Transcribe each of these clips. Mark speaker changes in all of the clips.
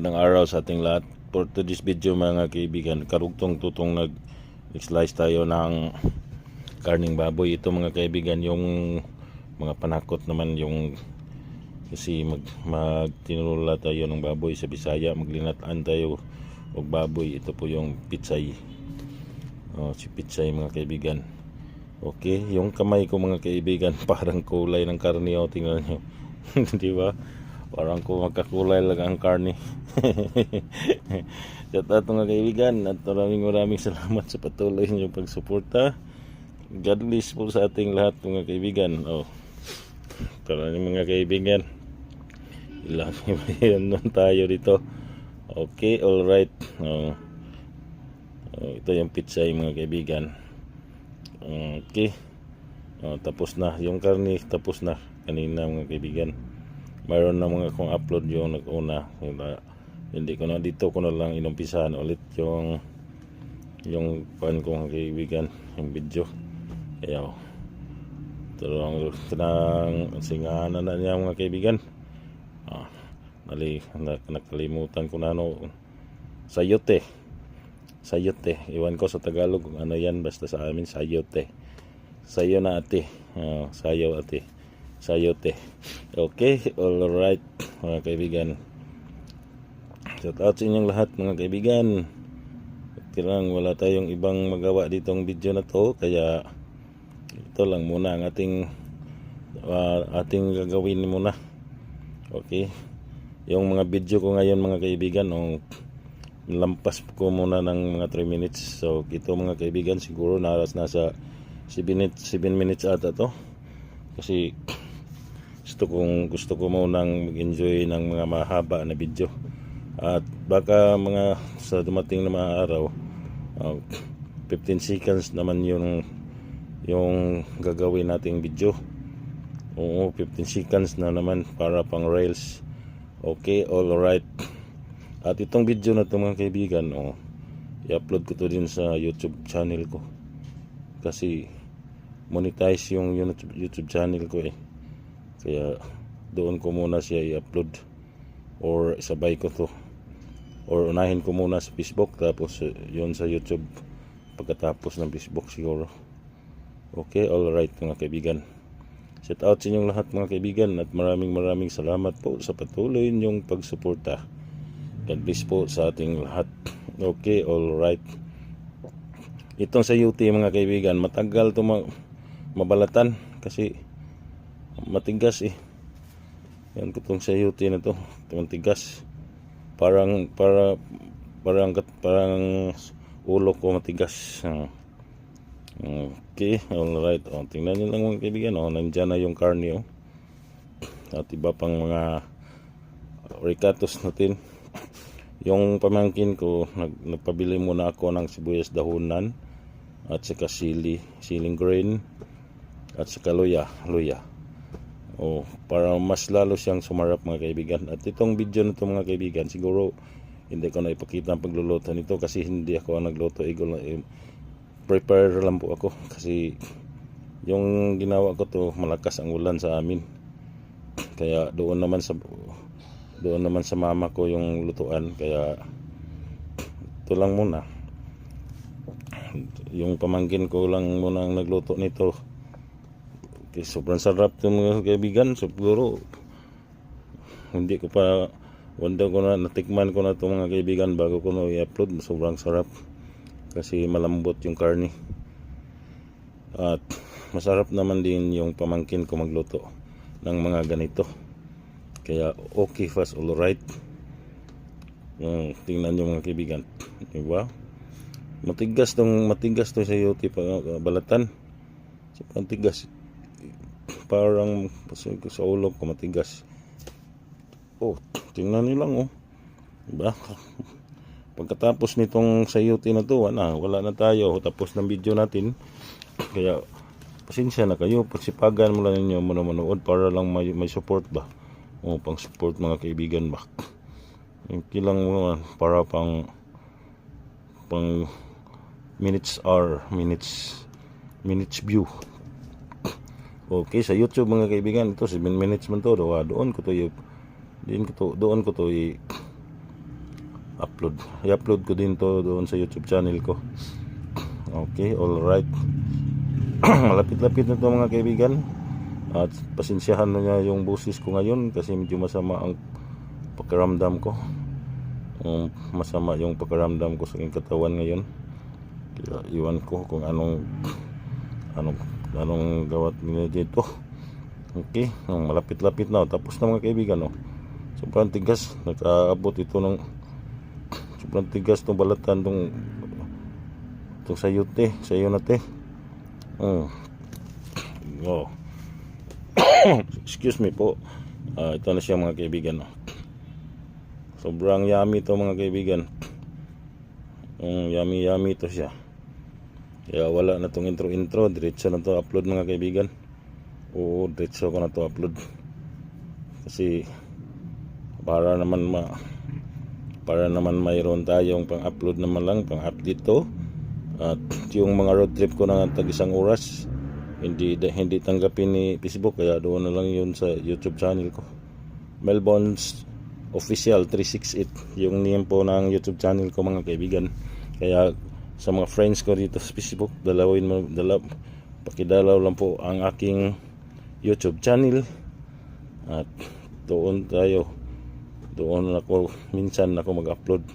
Speaker 1: Magandang araw sa ating lahat. For today's video mga kaibigan, karugtong tutong nag-slice tayo ng karning baboy. Ito mga kaibigan, yung mga panakot naman yung kasi magtinula tayo ng baboy sa Bisaya, maglinataan tayo og baboy. Ito po yung pitsay. Si pitsay mga kaibigan. Okay, yung kamay ko mga kaibigan parang kulay ng karne, tingnan nyo. Di ba? Parang ko magkakulay lang ang karne. Shout out mga kaibigan at maraming salamat sa patuloy niyo pagsuporta. God bless po sa ating lahat mga kaibigan. Tara mga kaibigan, ilang nun tayo dito. Okay, alright. Ito yung pizza mga kaibigan. Okay, tapos na yung karne, tapos na kanina mga kaibigan. Mayroon na mga kong upload yung nag-una. Hindi ko na, dito ko na lang inumpisahan ulit yung pan kong kaibigan, yung video. Kaya tanang singahan na niya mga kaibigan. Nakalimutan ko na sayote. Iwan ko sa Tagalog kung ano yan, basta sa amin sayote. Sayo na ate. Sayo ate. Sayote. Okay, alright mga kaibigan. Shout out sa inyong lahat mga kaibigan. Tirang wala tayong ibang magawa ditong video na to, kaya ito lang muna ang ating gagawin muna. Okay, yung mga video ko ngayon mga kaibigan, lampas ko muna ng mga 3 minutes. So ito mga kaibigan, siguro nasa 7 minutes ata to, kasi gusto ko munang mag-enjoy ng mga mahaba na video. At baka mga sa dumating na mga araw, 15 seconds naman yung gagawin nating video. 15 seconds na naman para pang reels. Okay, alright. At itong video na ito mga kaibigan, i-upload ko to din sa YouTube channel ko, kasi monetize yung YouTube channel ko kaya doon ko muna siya i-upload, or sabay ko to, or unahin ko muna sa Facebook, tapos yun sa YouTube pagkatapos ng Facebook siguro. Okay, alright mga kaibigan. Shout out sa inyong lahat mga kaibigan, at maraming salamat po sa patuloy ninyong pagsuporta. God bless po sa ating lahat. Okay, alright. Itong sayote mga kaibigan, matagal to mabalatan kasi matigas yan ko tong sayote na to, matigas. Parang ulo ko matigas. Okay, alright. Tingnan nyo lang mga kaibigan, nandyan na yung karne at iba pang mga ricatos natin. Yung pamangkin ko, nagpabili muna ako ng sibuyas dahunan at saka siling green at saka luya. Para mas lalo siyang sumarap mga kaibigan. At itong video na ito mga kaibigan, siguro hindi ko na ipakita ang pagluluto nito kasi hindi ako ang nagluto. Prepare lang po ako kasi yung ginawa ko to, malakas ang ulan sa amin, kaya doon naman sa mama ko yung lutuan, kaya ito lang muna. Yung pamangkin ko lang muna ang nagluto nito. Okay, sobrang sarap ito mga kaibigan. Siguro natikman ko na ito mga kaibigan bago ko na i-upload. Sobrang sarap kasi malambot yung karne, at masarap naman din yung pamangkin ko magluto ng mga ganito. Kaya okay, fast, alright. Tingnan nyo mga kaibigan, diba? Matigas tong sayote pa balatan. Matigas, parang sa ulo ko matigas. Tingnan nyo lang diba? Pagkatapos nitong sayote na to, wala na tayo, tapos ng video natin. Kaya pasensya na kayo, pagsipagan mo lang ninyo manood para lang may support ba, pang support mga kaibigan ba. Kilang mo para pang minutes view. Okay, sa YouTube mga kaibigan, ito 7 minutes man to. Doon ko to upload. I-upload ko din to doon sa YouTube channel ko. Okay, alright. Malapit-lapit na to mga kaibigan. At pasensyahan na niya yung boses ko ngayon kasi medyo masama ang pakiramdam ko. Masama yung pakiramdam ko sa aking katawan ngayon. Kaya iwan ko kung anong gawat nila dito. Okay, malapit-lapit na. Tapos na mga kaibigan. Sobrang tigas. Nakaabot ito ng sobrang tigas itong balatan itong sayote. Sayo na te. Excuse me po. Ito na siya mga kaibigan. Sobrang yummy ito mga kaibigan. Yummy ito siya. Kaya wala na itong intro. Diretso na ito upload mga kaibigan. Oo, diretso ko na ito upload. Kasi para naman mayroon tayong pang-upload naman lang, pang-update to. At yung mga road trip ko na tag isang oras, hindi tanggapin ni Facebook, kaya doon na lang yun sa YouTube channel ko. Melbourne's Official 368 yung name po ng YouTube channel ko mga kaibigan. Kaya sa mga friends ko dito sa Facebook, pakidalaw lang po ang aking YouTube channel. At doon ako minsan mag-upload.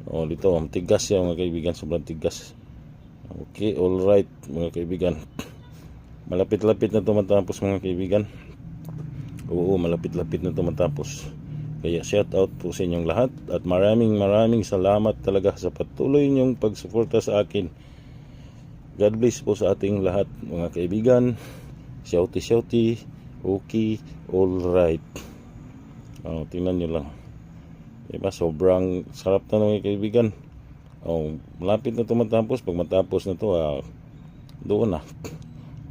Speaker 1: Dito tigas siya mga kaibigan, sobrang tigas. Okay, alright mga kaibigan. Malapit-lapit na ito matapos mga kaibigan. Oo, malapit-lapit na ito matapos. Kaya shout out po sa inyong lahat. At maraming salamat talaga sa patuloy niyong pagsuporta sa akin. God bless po sa ating lahat mga kaibigan. Shouty. Okay, alright. Tingnan nyo lang. Diba, sobrang sarap na mga kaibigan. Malapit na ito matapos. Pag matapos na ito, doon na.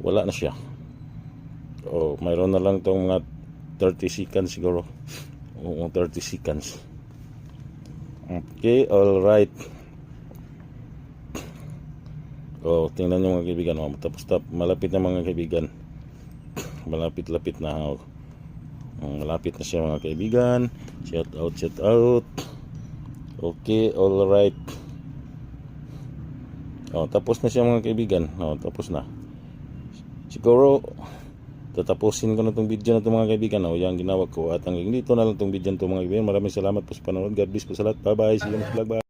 Speaker 1: Wala na siya. Mayroon na lang itong mga 30 seconds siguro. 30 seconds. Okay, alright. Tingnan nyo mga kaibigan. Malapit na mga kaibigan. Malapit-lapit na. Malapit na siya mga kaibigan. Shout out. Okay, alright. Tapos na siya mga kaibigan. Tapos na. Siguro tatapusin ko na itong video na ito mga kaibigan. Yung ginawa ko. At hanggang dito na lang itong video na ito mga kaibigan. Maraming salamat po sa panonood. God bless po sa lahat. Bye bye. See you next vlog. Bye.